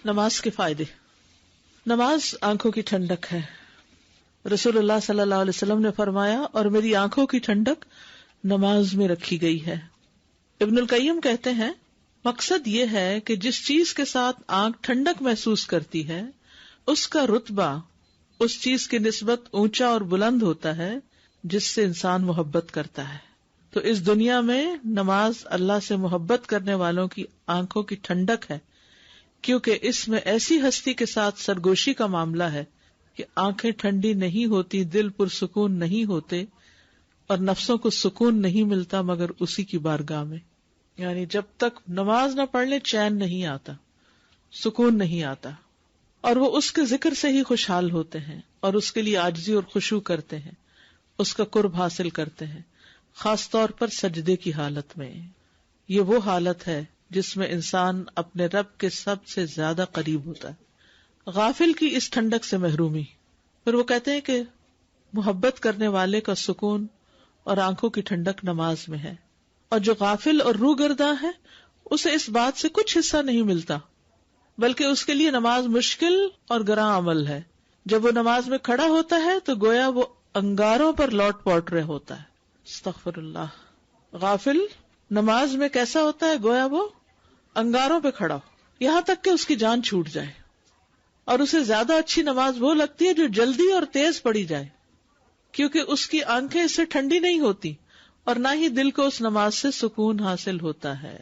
نماز کے فائدے. نماز آنکھوں کی ٹھنڈک ہے. رسول اللہ صلی اللہ علیہ وسلم نے فرمایا اور میری آنکھوں کی ٹھنڈک نماز میں رکھی گئی ہے. ابن القیم کہتے ہیں مقصد یہ ہے کہ جس چیز کے ساتھ آنکھ ٹھنڈک محسوس کرتی ہے اس کا رتبہ اس چیز کی نسبت اونچا اور بلند ہوتا ہے جس سے انسان محبت کرتا ہے. تو اس دنیا میں نماز اللہ سے محبت کرنے والوں کی آنکھوں کی ٹھنڈک ہے، کیونکہ اس میں ایسی ہستی کے ساتھ سرگوشی کا معاملہ ہے کہ آنکھیں ٹھنڈی نہیں ہوتی، دل پرسکون نہیں ہوتے اور نفسوں کو سکون نہیں ملتا مگر اسی کی بارگاہ میں. یعنی جب تک نماز نہ پڑھ لیں چین نہیں آتا، سکون نہیں آتا، اور وہ اس کے ذکر سے ہی خوشحال ہوتے ہیں اور اس کے لیے عاجزی اور خشوع کرتے ہیں، اس کا قرب حاصل کرتے ہیں، خاص طور پر سجدے کی حالت میں. یہ وہ حالت ہے جس میں انسان اپنے رب کے سب سے زیادہ قریب ہوتا ہے. غافل کی اس ٹھنڈک سے محرومی. پھر وہ کہتے ہیں کہ محبت کرنے والے کا سکون اور آنکھوں کی ٹھنڈک نماز میں ہے، اور جو غافل اور روگرداں ہے اسے اس بات سے کچھ حصہ نہیں ملتا، بلکہ اس کے لیے نماز مشکل اور گراں عمل ہے. جب وہ نماز میں کھڑا ہوتا ہے تو گویا وہ انگاروں پر لوٹ پوٹ رہے ہوتا ہے. استغفر اللہ. غافل نماز میں کیسا ہوتا ہے؟ گویا وہ انگاروں پہ کھڑا ہو، یہاں تک کہ اس کی جان چھوٹ جائے، اور اسے زیادہ اچھی نماز وہ لگتی ہے جو جلدی اور تیز پڑھی جائے، کیونکہ اس کی آنکھیں اس سے ٹھنڈی نہیں ہوتی اور نہ ہی دل کو اس نماز سے سکون حاصل ہوتا ہے.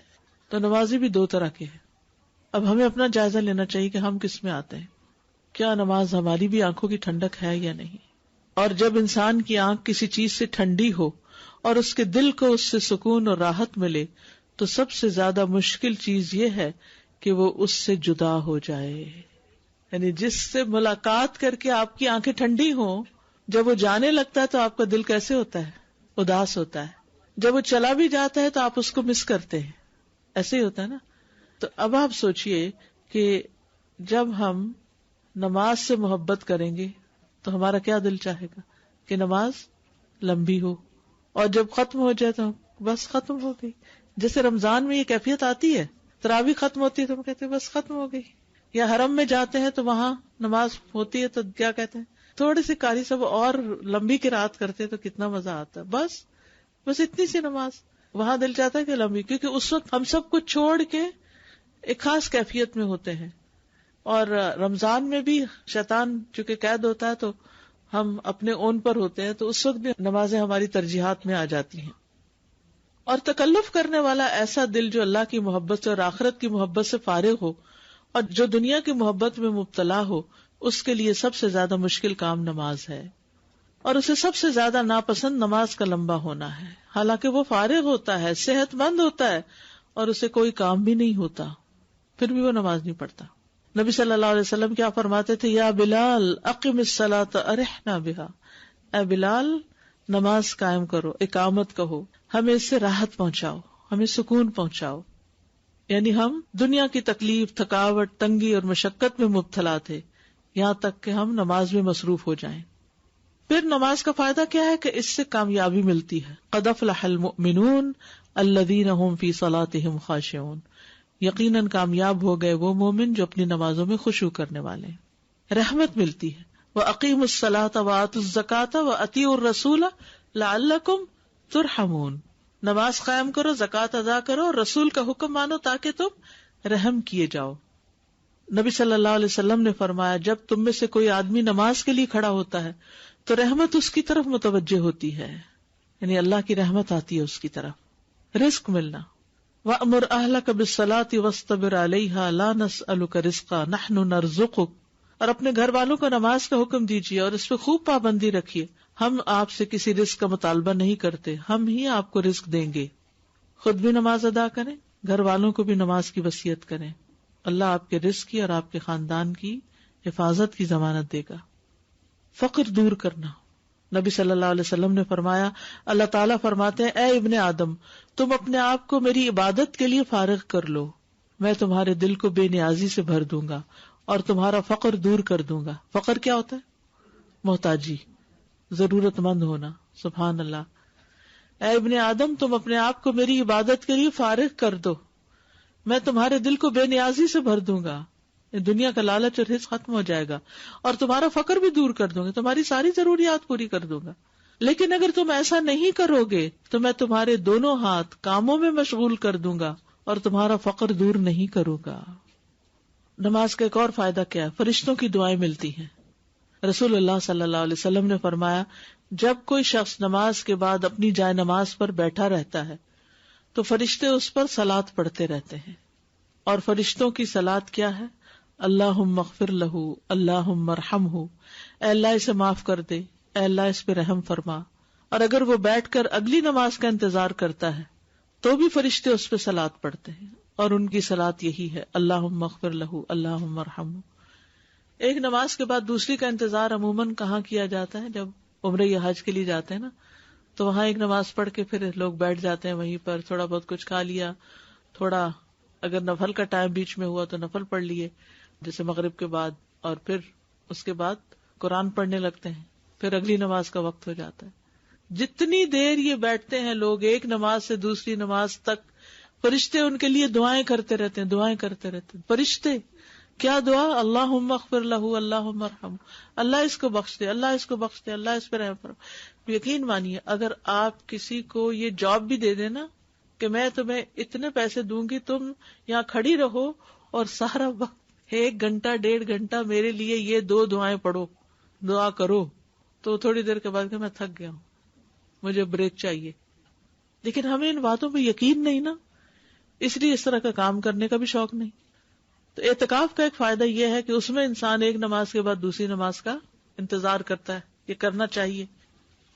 تو نمازی بھی دو طرح کے ہیں. اب ہمیں اپنا جائزہ لینا چاہیے کہ ہم کس میں آتے ہیں. کیا نماز ہماری بھی آنکھوں کی ٹھنڈک ہے یا نہیں؟ اور جب انسان کی آنکھ کسی چیز سے ٹھنڈی ہو اور اس کے دل کو اس سے سکون اور راحت ملے تو سب سے زیادہ مشکل چیز یہ ہے کہ وہ اس سے جدا ہو جائے. یعنی جس سے ملاقات کر کے آپ کی آنکھیں ٹھنڈی ہوں، جب وہ جانے لگتا ہے تو آپ کا دل کیسے ہوتا ہے؟ اداس ہوتا ہے. جب وہ چلا بھی جاتا ہے تو آپ اس کو مس کرتے ہیں. ایسے ہی ہوتا ہے نا. تو اب آپ سوچئے کہ جب ہم نماز سے محبت کریں گے تو ہمارا کیا دل چاہے گا کہ نماز لمبی ہو، اور جب ختم ہو جائے تو بس ختم ہو گئی. جیسے رمضان میں یہ کیفیت آتی ہے، تراویح ختم ہوتی ہے تو ہم کہتے ہیں بس ختم ہو گئی. یا حرم میں جاتے ہیں تو وہاں نماز ہوتی ہے تو کیا کہتے ہیں، تھوڑی سی قاری صاحب اور لمبی قرات کرتے تو کتنا مزہ آتا ہے. بس اتنی سی نماز. وہاں دل چاہتا ہے کہ لمبی، کیونکہ اس وقت ہم سب کچھ چھوڑ کے ایک خاص کیفیت میں ہوتے ہیں. اور رمضان میں بھی شیطان چونکہ قید ہوتا ہے تو ہم اپنے اون پر ہوتے ہیں، تو اس وقت بھی نمازیں ہماری ترجیحات میں آ جاتی ہیں. اور تکلف کرنے والا ایسا دل جو اللہ کی محبت سے اور آخرت کی محبت سے فارغ ہو اور جو دنیا کی محبت میں مبتلا ہو، اس کے لیے سب سے زیادہ مشکل کام نماز ہے، اور اسے سب سے زیادہ ناپسند نماز کا لمبا ہونا ہے. حالانکہ وہ فارغ ہوتا ہے، صحت مند ہوتا ہے، اور اسے کوئی کام بھی نہیں ہوتا، پھر بھی وہ نماز نہیں پڑھتا. نبی صلی اللہ علیہ وسلم کیا فرماتے تھے؟ یا بلال اقم الصلاۃ ارحنا بہا. اے بلال نماز قائم کرو، اقامت کہو، ہمیں اس سے راحت پہنچاؤ، ہمیں سکون پہنچاؤ. یعنی ہم دنیا کی تکلیف، تھکاوٹ، تنگی اور مشقت میں مبتلا تھے، یہاں تک کہ ہم نماز میں مصروف ہو جائیں. پھر نماز کا فائدہ کیا ہے کہ اس سے کامیابی ملتی ہے. قد افلح المؤمنون الذین هم فی صلاتهم خاشعون. یقیناً کامیاب ہو گئے وہ مومن جو اپنی نمازوں میں خشوع کرنے والے ہیں. رحمت ملتی ہے. وَأَقِيمُوا الصَّلَاةَ وَآتُوا الزَّكَاةَ وَأَطِيعُوا الرَّسُولَ لَعَلَّكُمْ تُرْحَمُونَ. نماز قائم کرو، زکوٰۃ ادا کرو، اور رسول کا حکم مانو تاکہ تم رحم کیے جاؤ. نبی صلی اللہ علیہ وسلم نے فرمایا جب تم میں سے کوئی آدمی نماز کے لیے کھڑا ہوتا ہے تو رحمت اس کی طرف متوجہ ہوتی ہے، یعنی اللہ کی رحمت آتی ہے اس کی طرف. رزق ملنا. وَأْمُرْ أَهْلَكَ بِالصَّلَاةِ وَاسْتَبِرْ عَلَيْهَا لَا نَسْأَلُكَ رِزْقًا نَحْنُ نَرْزُقُكَ. اور اپنے گھر والوں کو نماز کا حکم دیجیے اور اس پہ خوب پابندی رکھیے. ہم آپ سے کسی رزق کا مطالبہ نہیں کرتے، ہم ہی آپ کو رزق دیں گے. خود بھی نماز ادا کریں، گھر والوں کو بھی نماز کی وصیت کریں. اللہ آپ کے رزق کی اور آپ کے خاندان کی حفاظت کی ضمانت دے گا. فقر دور کرنا. نبی صلی اللہ علیہ وسلم نے فرمایا، اللہ تعالیٰ فرماتے ہیں اے ابن آدم تم اپنے آپ کو میری عبادت کے لیے فارغ کر لو، میں تمہارے دل کو بے نیازی سے بھر دوں گا اور تمہارا فقر دور کر دوں گا. فقر کیا ہوتا ہے؟ محتاجی، ضرورت مند ہونا. سبحان اللہ. اے ابن آدم تم اپنے آپ کو میری عبادت کے لیے فارغ کر دو، میں تمہارے دل کو بے نیازی سے بھر دوں گا. دنیا کا لالچ اور حرص ختم ہو جائے گا، اور تمہارا فقر بھی دور کر دوں گا، تمہاری ساری ضروریات پوری کر دوں گا. لیکن اگر تم ایسا نہیں کرو گے تو میں تمہارے دونوں ہاتھ کاموں میں مشغول کر دوں گا اور تمہارا فقر دور نہیں کروں گا. نماز کا ایک اور فائدہ کیا ہے؟ فرشتوں کی دعائیں ملتی ہیں. رسول اللہ صلی اللہ علیہ وسلم نے فرمایا، جب کوئی شخص نماز کے بعد اپنی جائے نماز پر بیٹھا رہتا ہے تو فرشتے اس پر صلاۃ پڑھتے رہتے ہیں. اور فرشتوں کی صلاۃ کیا ہے؟ اللہم اغفر لہ، اللہم ارحمہ، اے اللہ اسے معاف کر دے، اے اللہ اس پہ رحم فرما. اور اگر وہ بیٹھ کر اگلی نماز کا انتظار کرتا ہے تو بھی فرشتے اس پہ صلاۃ پڑھتے ہیں، اور ان کی صلاۃ یہی ہے، اللہم اغفر لہ، اللہم ارحمہ. ایک نماز کے بعد دوسری کا انتظار عموماً کہاں کیا جاتا ہے؟ جب عمرہ یا حج کے لیے جاتے ہیں نا، تو وہاں ایک نماز پڑھ کے پھر لوگ بیٹھ جاتے ہیں وہیں پر، تھوڑا بہت کچھ کھا لیا، تھوڑا اگر نفل کا ٹائم بیچ میں ہوا تو نفل پڑھ لیے جیسے مغرب کے بعد، اور پھر اس کے بعد قرآن پڑھنے لگتے ہیں، پھر اگلی نماز کا وقت ہو جاتا ہے. جتنی دیر یہ بیٹھتے ہیں لوگ ایک نماز سے دوسری نماز تک، فرشتے ان کے لیے دعائیں کرتے رہتے ہیں، دعائیں کرتے رہتے ہیں. فرشتے کیا دعا؟ اللہم اغفر لہ، اللہم ارحمہ، اللہ اس کو بخش دے، اللہ اس کو بخش دے، اللہ اس پہ رحم فرما. یقین مانیے اگر آپ کسی کو یہ جاب بھی دے دیں نا کہ میں تمہیں اتنے پیسے دوں گی، تم یہاں کھڑی رہو اور سارا وقت 1 گھنٹہ 1.5 گھنٹہ میرے لیے یہ 2 دعائیں پڑھو، دعا کرو، تو تھوڑی دیر کے بعد کہ میں تھک گیا ہوں، مجھے بریک چاہیے. لیکن ہمیں ان باتوں پہ یقین نہیں نا، اس لیے اس طرح کا کام کرنے کا بھی شوق نہیں. تو اعتکاف کا ایک فائدہ یہ ہے کہ اس میں انسان ایک نماز کے بعد دوسری نماز کا انتظار کرتا ہے، یہ کرنا چاہیے.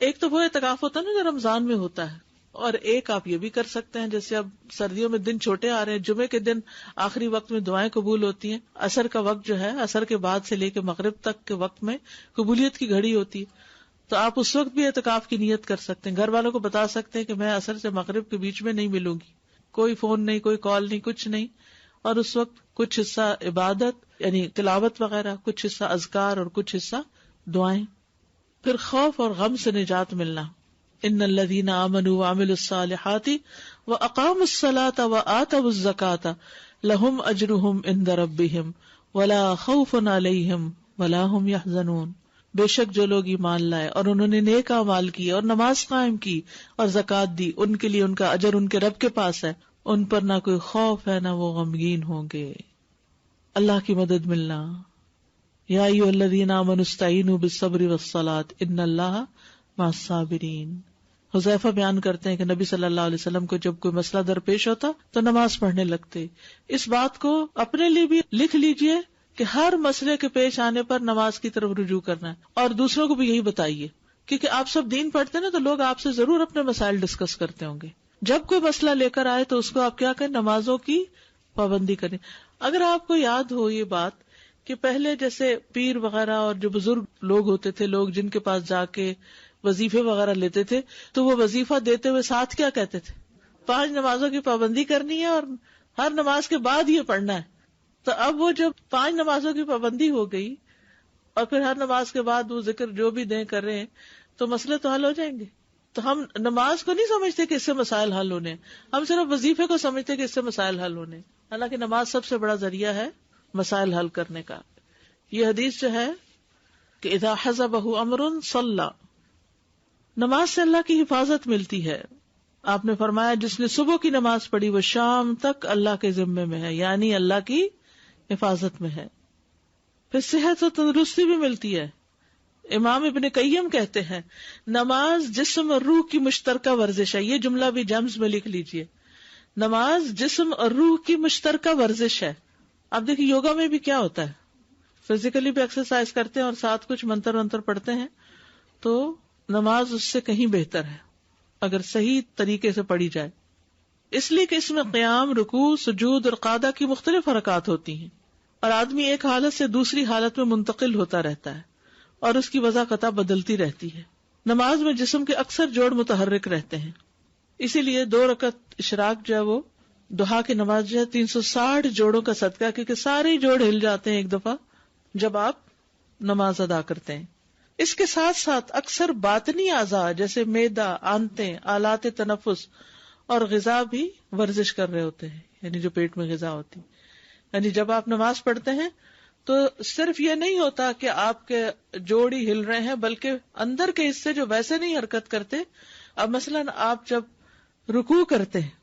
ایک تو وہ اعتکاف ہوتا ہے نا جو رمضان میں ہوتا ہے، اور ایک آپ یہ بھی کر سکتے ہیں جیسے اب سردیوں میں دن چھوٹے آ رہے ہیں، جمعے کے دن آخری وقت میں دعائیں قبول ہوتی ہیں، عصر کا وقت جو ہے عصر کے بعد سے لے کے مغرب تک کے وقت میں قبولیت کی گھڑی ہوتی ہے، تو آپ اس وقت بھی اعتکاف کی نیت کر سکتے ہیں. گھر والوں کو بتا سکتے ہیں کہ میں عصر سے مغرب کے بیچ میں نہیں ملوں گی، کوئی فون نہیں، کوئی کال نہیں، کچھ نہیں، اور اس وقت کچھ حصہ عبادت یعنی تلاوت وغیرہ، کچھ حصہ اذکار اور کچھ حصہ دعائیں. پھر خوف اور غم سے نجات ملنا. ان الذین آمنوا وعملوا الصالحات واقاموا الصلاة وآتوا الزکاة لهم اجرهم عند ربهم ولا خوف علیہم ولا هم يحزنون. بے شک جو لوگ ایمان لائے اور انہوں نے نیک اعمال کیے اور نماز قائم کی اور زکوٰۃ دی، ان کے لیے ان کا اجر ان کے رب کے پاس ہے، ان پر نہ کوئی خوف ہے نہ وہ غمگین ہوں گے. اللہ کی مدد ملنا. یا ایھا الذین آمنوا استعینوا بالصبر والصلاۃ ان اللہ مع الصابرین. حذیفہ بیان کرتے ہیں کہ نبی صلی اللہ علیہ وسلم کو جب کوئی مسئلہ درپیش ہوتا تو نماز پڑھنے لگتے. اس بات کو اپنے لیے بھی لکھ لیجئے کہ ہر مسئلے کے پیش آنے پر نماز کی طرف رجوع کرنا ہے، اور دوسروں کو بھی یہی بتائیے، کیونکہ آپ سب دین پڑھتے ہیں نا، تو لوگ آپ سے ضرور اپنے مسائل ڈسکس کرتے ہوں گے. جب کوئی مسئلہ لے کر آئے تو اس کو آپ کیا کریں؟ نمازوں کی پابندی کریں. اگر آپ کو یاد ہو یہ بات کہ پہلے جیسے پیر وغیرہ اور جو بزرگ لوگ ہوتے تھے، لوگ جن کے پاس جا کے وظیفے وغیرہ لیتے تھے، تو وہ وظیفہ دیتے ہوئے ساتھ کیا کہتے تھے؟ 5 نمازوں کی پابندی کرنی ہے اور ہر نماز کے بعد یہ پڑھنا ہے. تو اب وہ جب 5 نمازوں کی پابندی ہو گئی اور پھر ہر نماز کے بعد وہ ذکر جو بھی دیں کر رہے ہیں، تو مسئلے تو حل ہو جائیں گے. تو ہم نماز کو نہیں سمجھتے کہ اس سے مسائل حل ہونے، ہم صرف وظیفے کو سمجھتے کہ اس سے مسائل حل ہونے. حالانکہ نماز سب سے بڑا ذریعہ ہے مسائل حل کرنے کا. یہ حدیث جو ہے کہ اذا حزبہ امر صلی، نماز سے اللہ کی حفاظت ملتی ہے. آپ نے فرمایا جس نے صبح کی نماز پڑھی وہ شام تک اللہ کے ذمے میں ہے، یعنی اللہ کی حفاظت میں ہے. پھر صحت و تندرستی بھی ملتی ہے. امام ابن قیم کہتے ہیں نماز جسم اور روح کی مشترکہ ورزش ہے. یہ جملہ بھی جمز میں لکھ لیجئے، نماز جسم اور روح کی مشترکہ ورزش ہے. اب دیکھیں یوگا میں بھی کیا ہوتا ہے، فزیکلی بھی ایکسرسائز کرتے ہیں اور ساتھ کچھ منتر ونتر پڑھتے ہیں، تو نماز اس سے کہیں بہتر ہے اگر صحیح طریقے سے پڑھی جائے. اس لیے کہ اس میں قیام، رکوع، سجود اور قعدہ کی مختلف حرکات ہوتی ہیں، اور آدمی ایک حالت سے دوسری حالت میں منتقل ہوتا رہتا ہے اور اس کی وضع قطع بدلتی رہتی ہے. نماز میں جسم کے اکثر جوڑ متحرک رہتے ہیں، اسی لیے 2 رکعت اشراق جو ہے وہ دہا کی نماز جو ہے 360 جوڑوں کا صدقہ، کیونکہ سارے جوڑ ہل جاتے ہیں ایک دفعہ جب آپ نماز ادا کرتے ہیں. اس کے ساتھ ساتھ اکثر باطنی اعضاء جیسے معدہ، آنتیں، آلات تنفس اور غذا بھی ورزش کر رہے ہوتے ہیں، یعنی جو پیٹ میں غذا ہوتی. یعنی جب آپ نماز پڑھتے ہیں تو صرف یہ نہیں ہوتا کہ آپ کے جوڑ ہی ہل رہے ہیں، بلکہ اندر کے حصے جو ویسے نہیں حرکت کرتے. اب مثلاً آپ جب رکوع کرتے ہیں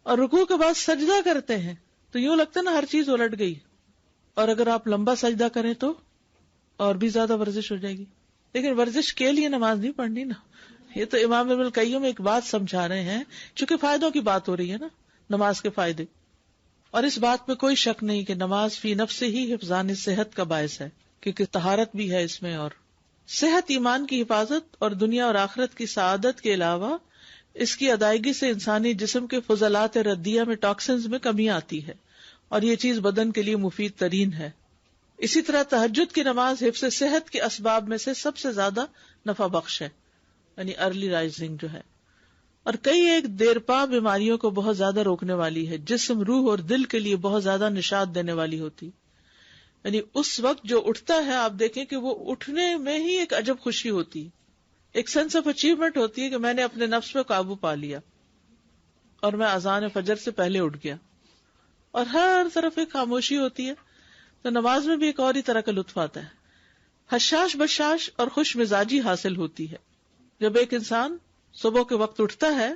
اور رکوع کے بعد سجدہ کرتے ہیں تو یوں لگتا ہے نا ہر چیز الٹ گئی، اور اگر آپ لمبا سجدہ کریں تو اور بھی زیادہ ورزش ہو جائے گی. لیکن ورزش کے لیے نماز نہیں پڑھنی نا. یہ تو امام ابن القیم ایک بات سمجھا رہے ہیں، چونکہ فائدوں کی بات ہو رہی ہے نا، نماز کے فائدے. اور اس بات میں کوئی شک نہیں کہ نماز فی نفس ہی حفظان صحت کا باعث ہے، کیونکہ طہارت بھی ہے اس میں، اور صحت ایمان کی حفاظت اور دنیا اور آخرت کی سعادت کے علاوہ اس کی ادائیگی سے انسانی جسم کے فضلات ردیہ میں ٹاکسنز میں کمی آتی ہے، اور یہ چیز بدن کے لیے مفید ترین ہے. اسی طرح تہجد کی نماز حفظ صحت کے اسباب میں سے سب سے زیادہ نفع بخش ہے، یعنی ارلی رائزنگ جو ہے، اور کئی ایک دیرپا بیماریوں کو بہت زیادہ روکنے والی ہے، جسم، روح اور دل کے لیے بہت زیادہ نشاط دینے والی ہوتی. یعنی اس وقت جو اٹھتا ہے آپ دیکھیں کہ وہ اٹھنے میں ہی ایک عجب خوشی ہوتی ہے، ایک سینس آف اچیومنٹ ہوتی ہے کہ میں نے اپنے نفس پہ قابو پا لیا اور میں اذان فجر سے پہلے اٹھ گیا. اور ہر طرف ایک خاموشی ہوتی ہے، تو نماز میں بھی ایک اور ہی طرح کا لطف آتا ہے، حشاش بشاش اور خوش مزاجی حاصل ہوتی ہے. جب ایک انسان صبح کے وقت اٹھتا ہے،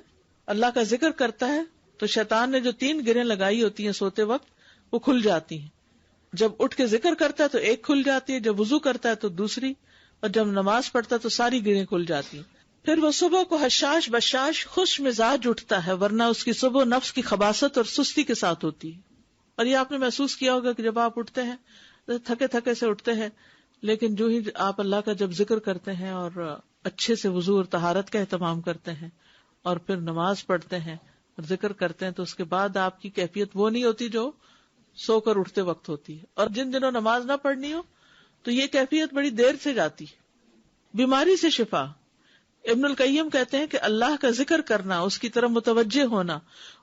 اللہ کا ذکر کرتا ہے، تو شیطان نے جو 3 گریں لگائی ہوتی ہیں سوتے وقت وہ کھل جاتی ہیں. جب اٹھ کے ذکر کرتا ہے تو ایک کھل جاتی ہے، جب وضو کرتا ہے تو دوسری، اور جب نماز پڑھتا ہے تو ساری گریں کھل جاتی ہیں. پھر وہ صبح کو حشاش بشاش خوش مزاج اٹھتا ہے، ورنہ اس کی صبح نفس کی خباثت اور سستی کے ساتھ ہوتی ہے. اور یہ آپ نے محسوس کیا ہوگا کہ جب آپ اٹھتے ہیں تھکے تھکے سے اٹھتے ہیں، لیکن جو ہی آپ اللہ کا جب ذکر کرتے ہیں اور اچھے سے وضو اور طہارت کا اہتمام کرتے ہیں اور پھر نماز پڑھتے ہیں اور ذکر کرتے ہیں، تو اس کے بعد آپ کی کیفیت وہ نہیں ہوتی جو سو کر اٹھتے وقت ہوتی ہے. اور جن دنوں نماز نہ پڑھنی ہو تو یہ کیفیت بڑی دیر سے جاتی. بیماری سے شفا. ابن القیم کہتے ہیں کہ اللہ کا ذکر کرنا، اس کی طرف متوجہ ہونا،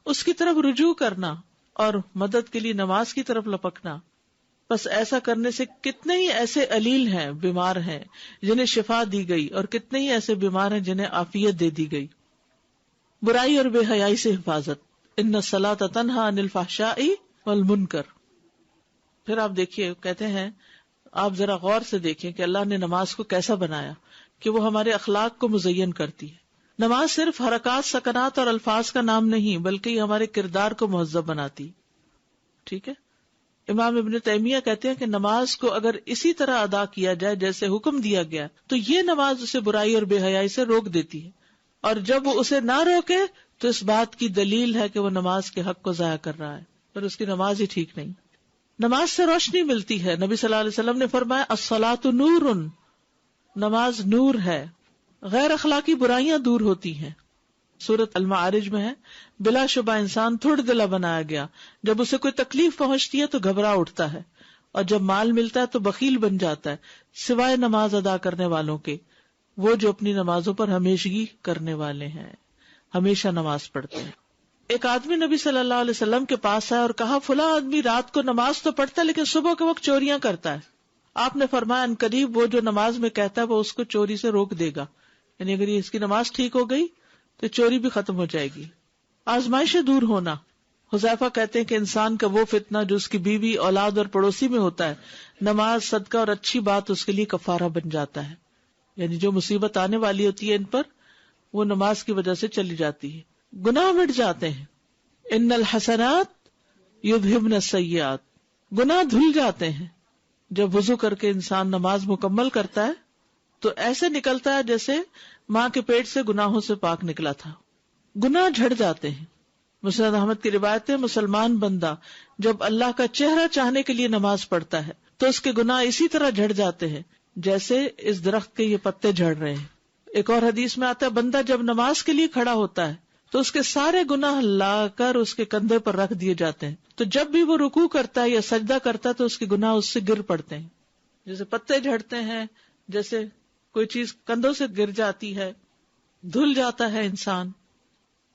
اس کی طرف رجوع کرنا اور مدد کے لیے نماز کی طرف لپکنا. بس ایسا کرنے سے کتنے ہی ایسے علیل ہیں، بیمار ہیں، جنہیں شفا دی گئی، اور کتنے ہی ایسے بیمار ہیں جنہیں عافیت دے دی گئی. برائی اور بے حیائی سے حفاظت. ان الصلاۃ تنہی عن الفحشاء والمنکر. پھر آپ دیکھیے، کہتے ہیں آپ ذرا غور سے دیکھیں کہ اللہ نے نماز کو کیسا بنایا کہ وہ ہمارے اخلاق کو مزین کرتی ہے. نماز صرف حرکات، سکنات اور الفاظ کا نام نہیں، بلکہ یہ ہمارے کردار کو مہذب بناتی. ٹھیک ہے. امام ابن تیمیہ کہتے ہیں کہ نماز کو اگر اسی طرح ادا کیا جائے جیسے حکم دیا گیا تو یہ نماز اسے برائی اور بے حیائی سے روک دیتی ہے، اور جب وہ اسے نہ روکے تو اس بات کی دلیل ہے کہ وہ نماز کے حق کو ضائع کر رہا ہے، اور اس کی نماز ہی ٹھیک نہیں. نماز سے روشنی ملتی ہے. نبی صلی اللہ علیہ وسلم نے فرمایا الصلاۃ نور، نماز نور ہے. غیر اخلاقی برائیاں دور ہوتی ہیں. سورۃ المعارج میں ہے، بلا شبہ انسان تھوڑ دلا بنایا گیا، جب اسے کوئی تکلیف پہنچتی ہے تو گھبرا اٹھتا ہے، اور جب مال ملتا ہے تو بخیل بن جاتا ہے، سوائے نماز ادا کرنے والوں کے، وہ جو اپنی نمازوں پر ہمیشگی کرنے والے ہیں، ہمیشہ نماز پڑھتے ہیں. ایک آدمی نبی صلی اللہ علیہ وسلم کے پاس آیا اور کہا فلاں آدمی رات کو نماز تو پڑھتا ہے لیکن صبح کے وقت چوریاں کرتا ہے. آپ نے فرمایا ان قریب وہ جو نماز میں کہتا ہے وہ اس کو چوری سے روک دے گا، یعنی اگر اس کی نماز ٹھیک ہو گئی تو چوری بھی ختم ہو جائے گی. آزمائشیں دور ہونا. حذیفہ کہتے ہیں کہ انسان کا وہ فتنہ جو اس کی بیوی، اولاد اور پڑوسی میں ہوتا ہے، نماز، صدقہ اور اچھی بات اس کے لیے کفارہ بن جاتا ہے. یعنی جو مصیبت آنے والی ہوتی ہے ان پر، وہ نماز کی وجہ سے چلی جاتی ہے. گناہ مٹ جاتے ہیں. ان الحسنات یذہبن السیئات، گناہ دھل جاتے ہیں. جب وضو کر کے انسان نماز مکمل کرتا ہے تو ایسے نکلتا ہے جیسے ماں کے پیٹ سے گناہوں سے پاک نکلا تھا. گناہ جھڑ جاتے ہیں. مسند احمد کی روایت ہے، مسلمان بندہ جب اللہ کا چہرہ چاہنے کے لیے نماز پڑھتا ہے تو اس کے گناہ اسی طرح جھڑ جاتے ہیں جیسے اس درخت کے یہ پتے جھڑ رہے ہیں. ایک اور حدیث میں آتا ہے بندہ جب نماز کے لیے کھڑا ہوتا ہے تو اس کے سارے گناہ لا کر اس کے کندھے پر رکھ دیے جاتے ہیں. تو جب بھی وہ رکوع کرتا ہے یا سجدہ کرتا ہے تو اس کے گناہ اس سے گر پڑتے ہیں، جیسے پتے جھڑتے ہیں، جیسے کوئی چیز کندھوں سے گر جاتی ہے، دھل جاتا ہے انسان.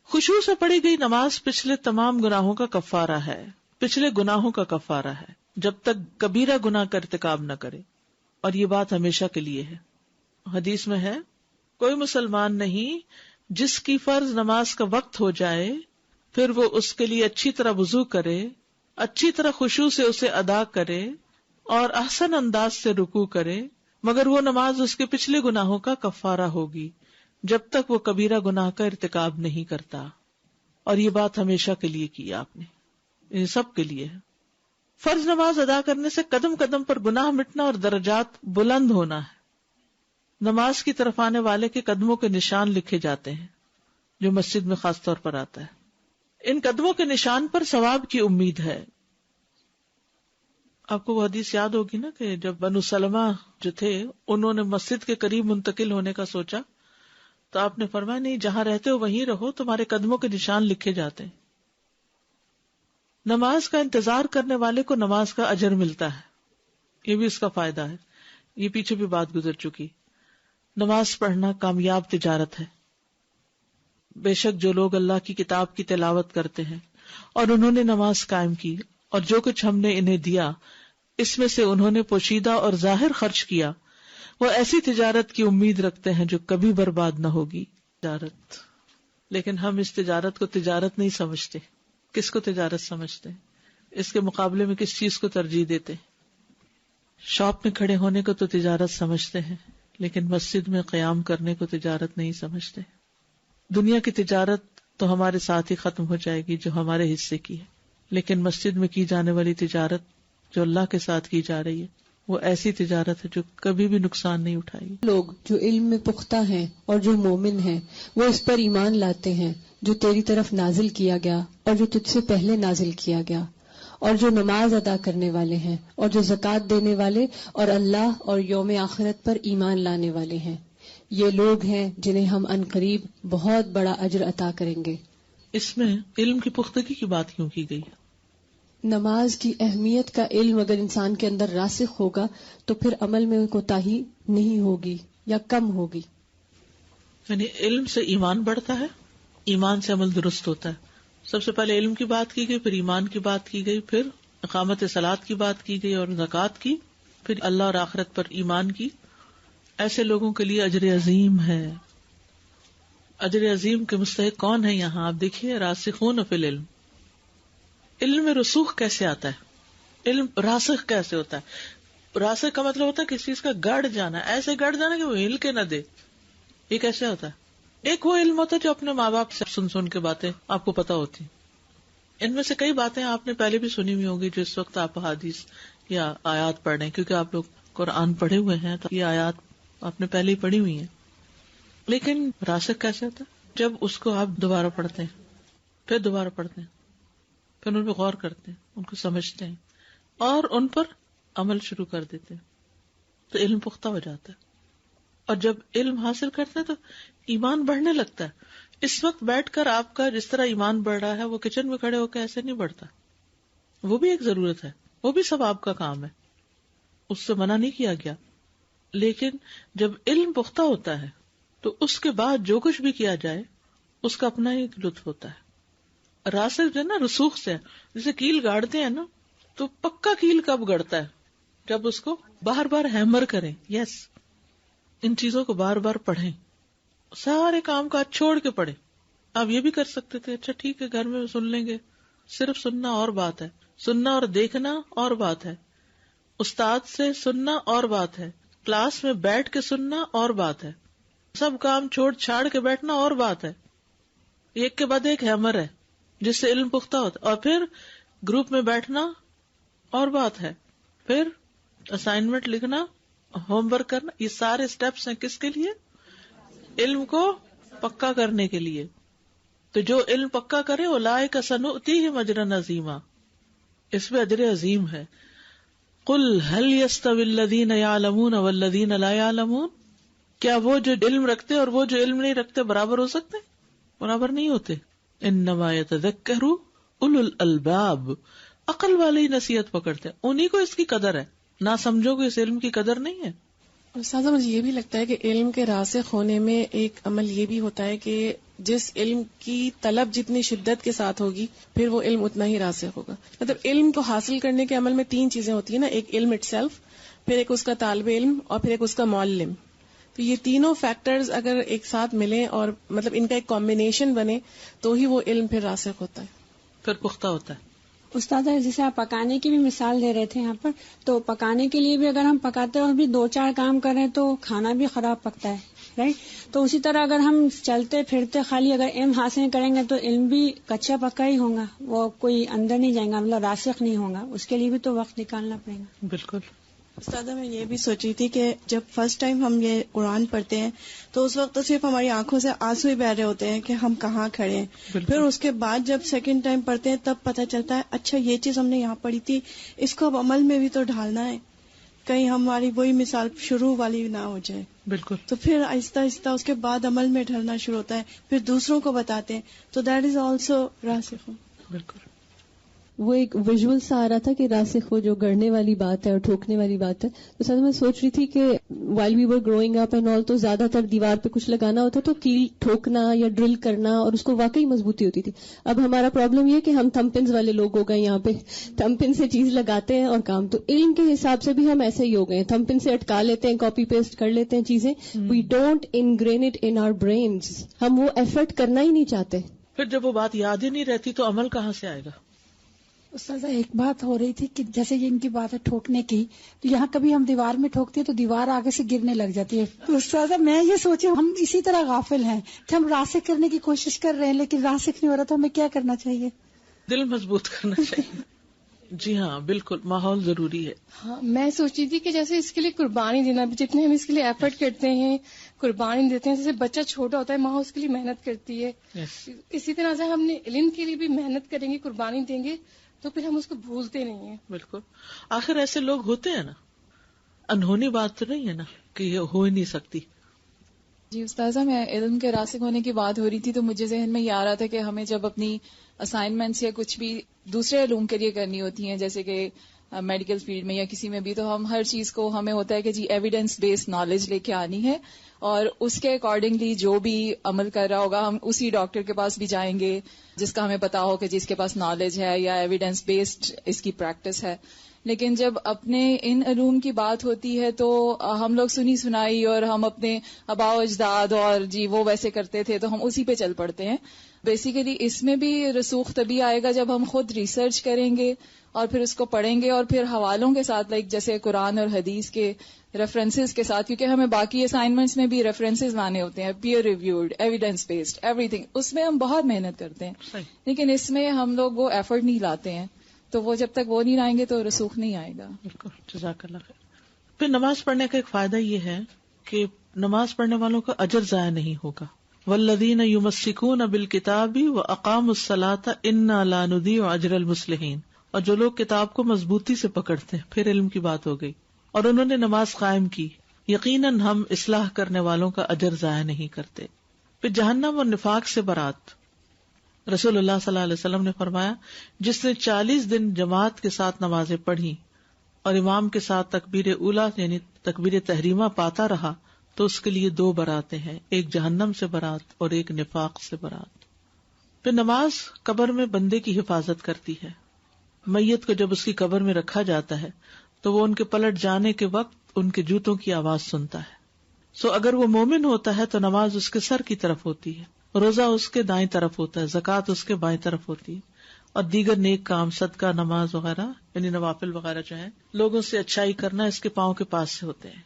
خشوع سے پڑھی گئی نماز پچھلے تمام گناہوں کا کفارہ ہے، پچھلے گناہوں کا کفارہ ہے، جب تک کبیرہ گناہ کا ارتکاب نہ کرے، اور یہ بات ہمیشہ کے لیے ہے. حدیث میں ہے کوئی مسلمان نہیں جس کی فرض نماز کا وقت ہو جائے پھر وہ اس کے لیے اچھی طرح وضو کرے اچھی طرح خشوع سے اسے ادا کرے اور احسن انداز سے رکوع کرے، مگر وہ نماز اس کے پچھلے گناہوں کا کفارہ ہوگی جب تک وہ کبیرہ گناہ کا ارتکاب نہیں کرتا. اور یہ بات ہمیشہ کے لیے کی آپ نے، یہ سب کے لیے ہے. فرض نماز ادا کرنے سے قدم قدم پر گناہ مٹنا اور درجات بلند ہونا ہے. نماز کی طرف آنے والے کے قدموں کے نشان لکھے جاتے ہیں، جو مسجد میں خاص طور پر آتا ہے. ان قدموں کے نشان پر ثواب کی امید ہے. آپ کو وہ حدیث یاد ہوگی نا کہ جب بنو سلمہ جو تھے انہوں نے مسجد کے قریب منتقل ہونے کا سوچا تو آپ نے فرمایا نہیں، جہاں رہتے ہو وہیں رہو، تمہارے قدموں کے نشان لکھے جاتے ہیں. نماز کا انتظار کرنے والے کو نماز کا اجر ملتا ہے، یہ بھی اس کا فائدہ ہے. یہ پیچھے بھی بات گزر چکی. نماز پڑھنا کامیاب تجارت ہے. بے شک جو لوگ اللہ کی کتاب کی تلاوت کرتے ہیں اور انہوں نے نماز قائم کی اور جو کچھ ہم نے انہیں دیا اس میں سے انہوں نے پوشیدہ اور ظاہر خرچ کیا، وہ ایسی تجارت کی امید رکھتے ہیں جو کبھی برباد نہ ہوگی. تجارت، لیکن ہم اس تجارت کو تجارت نہیں سمجھتے. کس کو تجارت سمجھتے ہیں؟ اس کے مقابلے میں کس چیز کو ترجیح دیتے ہیں؟ شاپ میں کھڑے ہونے کو تو تجارت سمجھتے ہیں، لیکن مسجد میں قیام کرنے کو تجارت نہیں سمجھتے. دنیا کی تجارت تو ہمارے ساتھ ہی ختم ہو جائے گی جو ہمارے حصے کی ہے، لیکن مسجد میں کی جانے والی تجارت جو اللہ کے ساتھ کی جا رہی ہے وہ ایسی تجارت ہے جو کبھی بھی نقصان نہیں اٹھائے گی. لوگ جو علم میں پختہ ہیں اور جو مومن ہیں وہ اس پر ایمان لاتے ہیں جو تیری طرف نازل کیا گیا اور جو تجھ سے پہلے نازل کیا گیا، اور جو نماز ادا کرنے والے ہیں اور جو زکوٰۃ دینے والے اور اللہ اور یوم آخرت پر ایمان لانے والے ہیں، یہ لوگ ہیں جنہیں ہم عنقریب بہت بڑا اجر عطا کریں گے. اس میں علم کی پختگی کی بات کیوں کی گئی؟ نماز کی اہمیت کا علم اگر انسان کے اندر راسخ ہوگا تو پھر عمل میں کوتاہی نہیں ہوگی یا کم ہوگی. یعنی علم سے ایمان بڑھتا ہے، ایمان سے عمل درست ہوتا ہے. سب سے پہلے علم کی بات کی گئی، پھر ایمان کی بات کی گئی، پھر اقامت صلاۃ کی بات کی گئی اور زکوٰۃ کی، پھر اللہ اور آخرت پر ایمان کی. ایسے لوگوں کے لیے اجر عظیم ہے. اجر عظیم کے مستحق کون ہے یہاں؟ آپ دیکھیے، راسخون فی العلم. علم میں رسوخ کیسے آتا ہے؟ علم راسخ کیسے ہوتا ہے؟ راسخ کا مطلب ہوتا ہے کسی چیز کا گڑ جانا، ایسے گڑ جانا کہ وہ ہل کے نہ دے. یہ کیسے ہوتا ہے؟ ایک وہ علم ہوتا ہے جو اپنے ماں باپ سے سن کے باتیں آپ کو پتا ہوتی. ان میں سے کئی باتیں آپ نے پہلے بھی سنی ہوئی ہوں گی جو اس وقت آپ حدیث یا آیات پڑھ رہے ہیں، کیونکہ آپ لوگ قرآن پڑھے ہوئے ہیں تو یہ آیات آپ نے پہلے ہی پڑھی ہوئی ہیں. لیکن راسخ کیسے ہوتا ہے؟ جب اس کو آپ دوبارہ پڑھتے ہیں، پھر دوبارہ پڑھتے ہیں، پھر ان پہ غور کرتے ہیں، ان کو سمجھتے ہیں اور ان پر عمل شروع کر دیتے ہیں تو علم پختہ ہو جاتا ہے. اور جب علم حاصل کرتے ہیں تو ایمان بڑھنے لگتا ہے. اس وقت بیٹھ کر آپ کا جس طرح ایمان بڑھ رہا ہے وہ کچن میں کھڑے ہو کے ایسے نہیں بڑھتا. وہ بھی ایک ضرورت ہے، وہ بھی سب آپ کا کام ہے، اس سے منع نہیں کیا گیا. لیکن جب علم پختہ ہوتا ہے تو اس کے بعد جو کچھ بھی کیا جائے اس کا اپنا ہی لطف ہوتا ہے. راسخ جو ہے نا رسوخ سے، جیسے کیل گاڑتے ہیں نا تو پکا کیل کب گڑتا ہے؟ جب اس کو بار بار ہیمر کریں. یس، ان چیزوں کو بار بار پڑھیں، سارے کام کاج چھوڑ کے پڑھیں. آپ یہ بھی کر سکتے تھے، اچھا ٹھیک ہے گھر میں سن لیں گے، صرف سننا اور بات ہے، سننا اور دیکھنا اور بات ہے، استاد سے سننا اور بات ہے، کلاس میں بیٹھ کے سننا اور بات ہے، سب کام چھوڑ چھاڑ کے بیٹھنا اور بات ہے. ایک کے بعد ایک ہیمر ہے جس سے علم پختہ ہوتا. اور پھر گروپ میں بیٹھنا اور بات ہے، پھر اسائنمنٹ لکھنا، ہوم ورک کرنا. یہ سارے سٹیپس ہیں کس کے لیے؟ علم کو پکا کرنے کے لیے. تو جو علم پکا کرے اولئک سنؤتیہم اجرا عظیما، اس میں اجر عظیم ہے. قل هل يستوي الذين يعلمون والذين لا يعلمون، کیا وہ جو علم رکھتے اور وہ جو علم نہیں رکھتے برابر ہو سکتے؟ برابر نہیں ہوتے. انما يتذکر اولو الالباب، عقل والے ہی نصیحت پکڑتے ہیں، انہی کو اس کی قدر ہے. نہ سمجھو کہ اس علم کی قدر نہیں ہے. استاذہ مجھے یہ بھی لگتا ہے کہ علم کے راسخ ہونے میں ایک عمل یہ بھی ہوتا ہے کہ جس علم کی طلب جتنی شدت کے ساتھ ہوگی پھر وہ علم اتنا ہی راسخ ہوگا. مطلب علم کو حاصل کرنے کے عمل میں 3 چیزیں ہوتی ہیں نا، ایک علم اٹ سیلف، پھر ایک اس کا طالب علم، اور پھر ایک اس کا معلم. تو یہ تینوں فیکٹرز اگر ایک ساتھ ملیں اور مطلب ان کا ایک کمبینیشن بنے تو ہی وہ علم پھر راسخ ہوتا ہے، پھر پختہ ہوتا ہے. استاد جیسے آپ پکانے کی بھی مثال دے رہے تھے یہاں پر، تو پکانے کے لیے بھی اگر ہم پکاتے ہیں اور بھی 2-4 کام کریں تو کھانا بھی خراب پکتا ہے، رائٹ؟ تو اسی طرح اگر ہم چلتے پھرتے خالی اگر علم حاصل کریں گے تو علم بھی کچا پکا ہی ہوگا، وہ کوئی اندر نہیں جائے گا، مطلب راسخ نہیں ہوگا، اس کے لیے بھی تو وقت نکالنا پڑے گا. بالکل. استاذہ میں یہ بھی سوچ رہی تھی کہ جب فرسٹ ٹائم ہم یہ قرآن پڑھتے ہیں تو اس وقت تو صرف ہماری آنکھوں سے آنسو ہی بہ رہے ہوتے ہیں کہ ہم کہاں کھڑے ہیں. پھر اس کے بعد جب سیکنڈ ٹائم پڑھتے ہیں تب پتہ چلتا ہے اچھا یہ چیز ہم نے یہاں پڑھی تھی، اس کو اب عمل میں بھی تو ڈھالنا ہے، کہیں ہماری وہی مثال شروع والی نہ ہو جائے. بالکل. تو پھر آہستہ آہستہ اس کے بعد عمل میں ڈھلنا شروع ہوتا ہے، پھر دوسروں کو بتاتے ہیں، تو دیٹ از آلسو راسخ. بالکل. وہ ایک ویژول سا آ رہا تھا کہ راسخ وہ جو گڑنے والی بات ہے اور ٹھوکنے والی بات ہے. تو ساتھ میں سوچ رہی تھی کہ while we were growing up and all تو زیادہ تر دیوار پہ کچھ لگانا ہوتا تو کیل ٹھوکنا یا ڈرل کرنا اور اس کو واقعی مضبوطی ہوتی تھی. اب ہمارا پرابلم یہ کہ ہم تھم پنز والے لوگ ہو گئے، یہاں پہ تھم پن سے چیز لگاتے ہیں اور کام. تو علم کے حساب سے بھی ہم ایسے ہی ہو گئے ہیں، تھم پن سے اٹکا لیتے ہیں، کاپی پیسٹ کر لیتے ہیں چیزیں. We don't engrain it in our brains. ہم وہ ایفرٹ کرنا ہی نہیں چاہتے. پھر جب وہ بات یاد ہی نہیں رہتی تو عمل کہاں سے آئے گا؟ استاذہ ایک بات ہو رہی تھی کہ جیسے یہ ان کی بات ہے ٹھوکنے کی، تو یہاں کبھی ہم دیوار میں ٹھوکتے ہیں تو دیوار آگے سے گرنے لگ جاتی ہے. تو استاذہ میں یہ سوچی ہم اسی طرح غافل ہیں کہ ہم راسخ کرنے کی کوشش کر رہے ہیں لیکن راسخ نہیں ہو رہا، تو ہمیں کیا کرنا چاہیے؟ دل مضبوط کرنا چاہیے. جی ہاں بالکل، ماحول ضروری ہے. ہاں میں سوچی تھی کہ جیسے اس کے لیے قربانی دینا، جتنے ہم اس کے لیے ایفرٹ کرتے ہیں، قربانی دیتے ہیں، جیسے بچہ چھوٹا ہوتا ہے ماں اس کے لیے محنت کرتی ہے، اسی طرح سے ہم نے علم کے لیے بھی محنت کریں گے، قربانی دیں گے تو پھر ہم اس کو بھولتے نہیں ہیں. بالکل. آخر ایسے لوگ ہوتے ہیں نا، انہونی بات تو نہیں ہے نا کہ یہ ہو ہی نہیں سکتی. جی استاذہ، میں علم کے راسخ ہونے کی بات ہو رہی تھی تو مجھے ذہن میں یہ آ رہا تھا کہ ہمیں جب اپنی اسائنمنٹس یا کچھ بھی دوسرے علوم کے لیے کرنی ہوتی ہیں، جیسے کہ میڈیکل فیلڈ میں یا کسی میں بھی، تو ہم ہر چیز کو ہمیں ہوتا ہے کہ جی ایویڈنس بیسڈ نالج لے کے آنی ہے اور اس کے اکارڈنگلی جو بھی عمل کر رہا ہوگا ہم اسی ڈاکٹر کے پاس بھی جائیں گے جس کا ہمیں پتا ہو کہ جس کے پاس نالج ہے یا ایویڈنس بیسڈ اس کی پریکٹس ہے. لیکن جب اپنے ان علوم کی بات ہوتی ہے تو ہم لوگ سنی سنائی اور ہم اپنے آباء و اجداد اور جی وہ ویسے کرتے تھے تو ہم اسی پہ چل پڑتے ہیں. بیسیکلی اس میں بھی رسوخ تبھی آئے گا جب ہم خود ریسرچ کریں گے اور پھر اس کو پڑھیں گے اور پھر حوالوں کے ساتھ، لائک جیسے قرآن اور حدیث کے ریفرنسز کے ساتھ، کیونکہ ہمیں باقی اسائنمنٹس میں بھی ریفرنسز لانے ہوتے ہیں، peer reviewed, evidence based, everything, اس میں ہم بہت محنت کرتے ہیں. لیکن اس میں ہم لوگ وہ ایفرٹ نہیں لاتے ہیں، تو وہ جب تک وہ نہیں لائیں گے تو رسوخ نہیں آئے گا. بالکل. جزاک اللہ خیر. پھر نماز پڑھنے کا ایک فائدہ یہ ہے کہ نماز پڑھنے والوں کا اجر ضائع نہیں ہوگا. والذین یمسکون بالکتاب واقاموا الصلاۃ انا لا نضیع اجر المصلحین. اور جو لوگ کتاب کو مضبوطی سے پکڑتے ہیں، پھر علم کی بات ہو گئی، اور انہوں نے نماز قائم کی، یقیناً ہم اصلاح کرنے والوں کا اجر ضائع نہیں کرتے. پھر جہنم اور نفاق سے برات. رسول اللہ صلی اللہ علیہ وسلم نے فرمایا، جس نے 40 دن جماعت کے ساتھ نمازیں پڑھی اور امام کے ساتھ تکبیر اولا یعنی تکبیر تحریمہ پاتا رہا تو اس کے لیے 2 براتیں ہیں، ایک جہنم سے برات اور ایک نفاق سے برات. پھر نماز قبر میں بندے کی حفاظت کرتی ہے. میت کو جب اس کی قبر میں رکھا جاتا ہے تو وہ ان کے پلٹ جانے کے وقت ان کے جوتوں کی آواز سنتا ہے. سو اگر وہ مومن ہوتا ہے تو نماز اس کے سر کی طرف ہوتی ہے، روزہ اس کے دائیں طرف ہوتا ہے، زکوٰۃ اس کے بائیں طرف ہوتی ہے، اور دیگر نیک کام، صدقہ، نماز وغیرہ یعنی نوافل وغیرہ جو ہیں، لوگوں سے اچھائی کرنا اس کے پاؤں کے پاس سے ہوتے ہیں.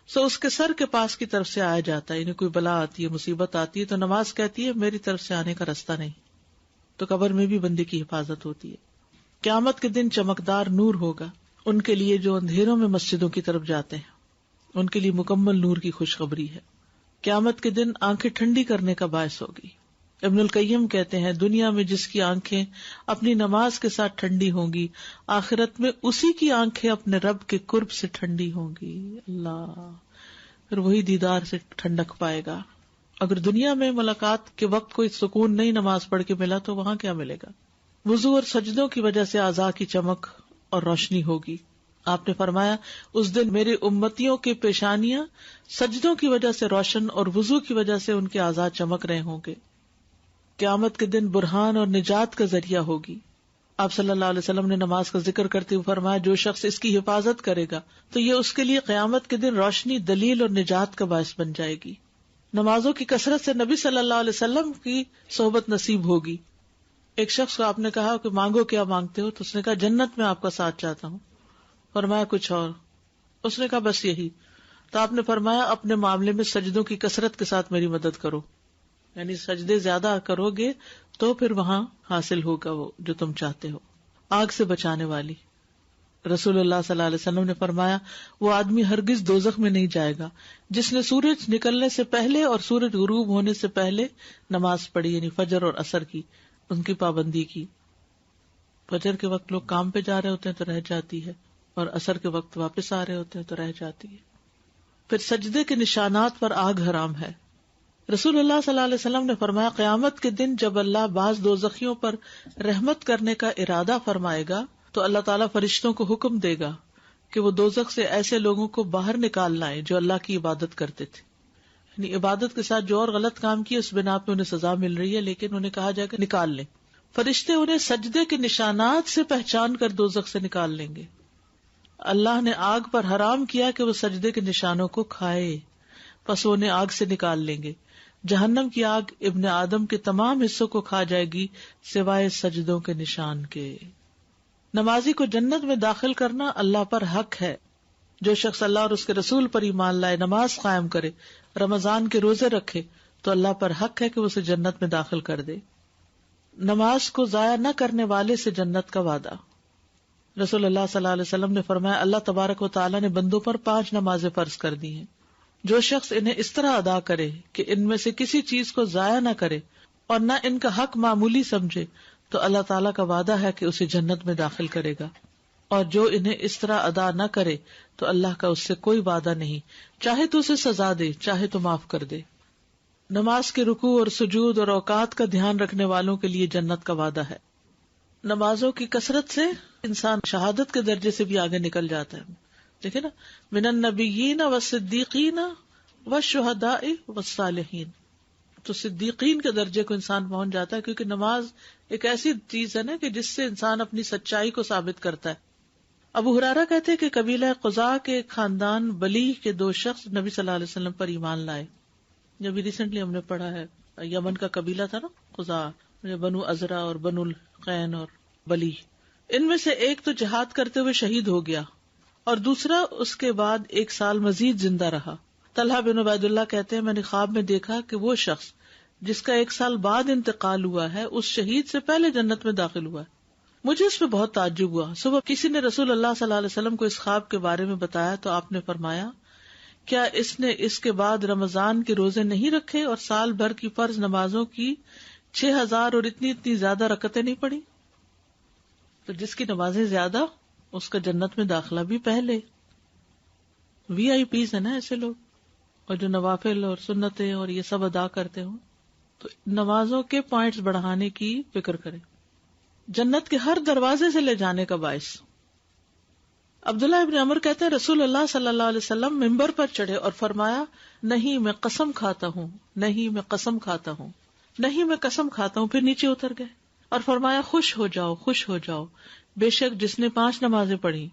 سو اس کے سر کے پاس کی طرف سے آیا جاتا ہے. یعنی کوئی بلا آتی ہے، مصیبت آتی ہے تو نماز کہتی ہے میری طرف سے آنے کا راستہ نہیں. تو قبر میں بھی بندے کی حفاظت ہوتی ہے. قیامت کے دن چمکدار نور ہوگا ان کے لیے جو اندھیروں میں مسجدوں کی طرف جاتے ہیں، ان کے لیے مکمل نور کی خوشخبری ہے. قیامت کے دن آنکھیں ٹھنڈی کرنے کا باعث ہوگی. ابن القیم کہتے ہیں، دنیا میں جس کی آنکھیں اپنی نماز کے ساتھ ٹھنڈی ہوں گی، آخرت میں اسی کی آنکھیں اپنے رب کے قرب سے ٹھنڈی ہوں گی. اللہ، پھر وہی دیدار سے ٹھنڈک پائے گا. اگر دنیا میں ملاقات کے وقت کوئی سکون نہیں نماز پڑھ کے ملا تو وہاں کیا ملے گا؟ وضو اور سجدوں کی وجہ سے اعضاء کی چمک اور روشنی ہوگی. آپ نے فرمایا، اس دن میرے امتیوں کے پیشانیاں سجدوں کی وجہ سے روشن اور وضو کی وجہ سے ان کے اعضاء چمک رہے ہوں گے. قیامت کے دن برہان اور نجات کا ذریعہ ہوگی. آپ صلی اللہ علیہ وسلم نے نماز کا ذکر کرتے ہوئے فرمایا، جو شخص اس کی حفاظت کرے گا تو یہ اس کے لیے قیامت کے دن روشنی، دلیل اور نجات کا باعث بن جائے گی. نمازوں کی کثرت سے نبی صلی اللہ علیہ وسلم کی صحبت نصیب ہوگی. ایک شخص کو آپ نے کہا کہ مانگو کیا مانگتے ہو، تو اس نے کہا جنت میں آپ کا ساتھ چاہتا ہوں. فرمایا کچھ اور؟ اس نے کہا بس یہی. تو آپ نے فرمایا اپنے معاملے میں سجدوں کی کثرت کے ساتھ میری مدد کرو، یعنی سجدے زیادہ کرو گے تو پھر وہاں حاصل ہوگا وہ جو تم چاہتے ہو. آگ سے بچانے والی. رسول اللہ صلی اللہ علیہ وسلم نے فرمایا وہ آدمی ہرگز دوزخ میں نہیں جائے گا جس نے سورج نکلنے سے پہلے اور سورج غروب ہونے سے پہلے نماز پڑھی، یعنی فجر اور عصر کی، ان کی پابندی کی. فجر کے وقت لوگ کام پہ جا رہے ہوتے ہیں تو رہ جاتی ہے، اور عصر کے وقت واپس آ رہے ہوتے ہیں تو رہ جاتی ہے. پھر سجدے کے نشانات پر آگ حرام ہے. رسول اللہ صلی اللہ علیہ وسلم نے فرمایا قیامت کے دن جب اللہ بعض دوزخیوں پر رحمت کرنے کا ارادہ فرمائے گا تو اللہ تعالیٰ فرشتوں کو حکم دے گا کہ وہ دوزخ سے ایسے لوگوں کو باہر نکال لائیں جو اللہ کی عبادت کرتے تھے. یعنی عبادت کے ساتھ جو اور غلط کام کیے اس بنا پہ انہیں سزا مل رہی ہے، لیکن انہیں کہا جائے کہ نکال لیں. فرشتے انہیں سجدے کے نشانات سے پہچان کر دوزخ سے نکال لیں گے. اللہ نے آگ پر حرام کیا کہ وہ سجدے کے نشانوں کو کھائے، پس وہ انہیں آگ سے نکال لیں گے. جہنم کی آگ ابن آدم کے تمام حصوں کو کھا جائے گی سوائے سجدوں کے نشان کے. نمازی کو جنت میں داخل کرنا اللہ پر حق ہے. جو شخص اللہ اور اس کے رسول پر ایمان لائے، نماز قائم کرے، رمضان کے روزے رکھے تو اللہ پر حق ہے کہ وہ اسے جنت میں داخل کر دے. نماز کو ضائع نہ کرنے والے سے جنت کا وعدہ. رسول اللہ صلی اللہ علیہ وسلم نے فرمایا اللہ تبارک و تعالیٰ نے بندوں پر 5 نمازیں فرض کر دی ہیں. جو شخص انہیں اس طرح ادا کرے کہ ان میں سے کسی چیز کو ضائع نہ کرے اور نہ ان کا حق معمولی سمجھے تو اللہ تعالیٰ کا وعدہ ہے کہ اسے جنت میں داخل کرے گا. اور جو انہیں اس طرح ادا نہ کرے تو اللہ کا اس سے کوئی وعدہ نہیں، چاہے تو اسے سزا دے چاہے تو معاف کر دے. نماز کے رکوع اور سجود اور اوقات کا دھیان رکھنے والوں کے لیے جنت کا وعدہ ہے. نمازوں کی کثرت سے انسان شہادت کے درجے سے بھی آگے نکل جاتا ہے. دیکھیں نا، من النبیین والصدیقین والشہداء والصالحین، تو صدیقین کے درجے کو انسان پہنچ جاتا ہے، کیونکہ نماز ایک ایسی چیز ہے نا کہ جس سے انسان اپنی سچائی کو ثابت کرتا ہے. ابو ہریرہ کہتے ہیں کہ قبیلہ قزاع کے خاندان بلی کے 2 شخص نبی صلی اللہ علیہ وسلم پر ایمان لائے. جب ریسنٹلی ہم نے پڑھا ہے، یمن کا قبیلہ تھا نا قزاع، بنو ازرا اور بنو القین اور بلی. ان میں سے ایک تو جہاد کرتے ہوئے شہید ہو گیا اور دوسرا اس کے بعد 1 سال مزید زندہ رہا. طلحہ بن عبید اللہ کہتے ہیں میں نے خواب میں دیکھا کہ وہ شخص جس کا 1 سال بعد انتقال ہوا ہے اس شہید سے پہلے جنت میں داخل ہوا ہے. مجھے اس پہ بہت تعجب ہوا. صبح کسی نے رسول اللہ صلی اللہ علیہ وسلم کو اس خواب کے بارے میں بتایا تو آپ نے فرمایا کیا اس نے اس کے بعد رمضان کے روزے نہیں رکھے اور سال بھر کی فرض نمازوں کی 6000 اور اتنی زیادہ رکعتیں نہیں پڑھی؟ تو جس کی نمازیں زیادہ اس کا جنت میں داخلہ بھی پہلے. VIP ہے نا ایسے لوگ، اور جو نوافل اور سنتیں اور یہ سب ادا کرتے ہوں، تو نمازوں کے پوائنٹس بڑھانے کی فکر کریں. جنت کے ہر دروازے سے لے جانے کا باعث. عبداللہ ابن عمر کہتے ہیں رسول اللہ صلی اللہ علیہ وسلم ممبر پر چڑھے اور فرمایا نہیں میں قسم کھاتا ہوں، نہیں میں قسم کھاتا ہوں، نہیں میں قسم کھاتا ہوں. پھر نیچے اتر گئے اور فرمایا خوش ہو جاؤ، خوش ہو جاؤ، بے شک جس نے 5 نمازیں پڑھی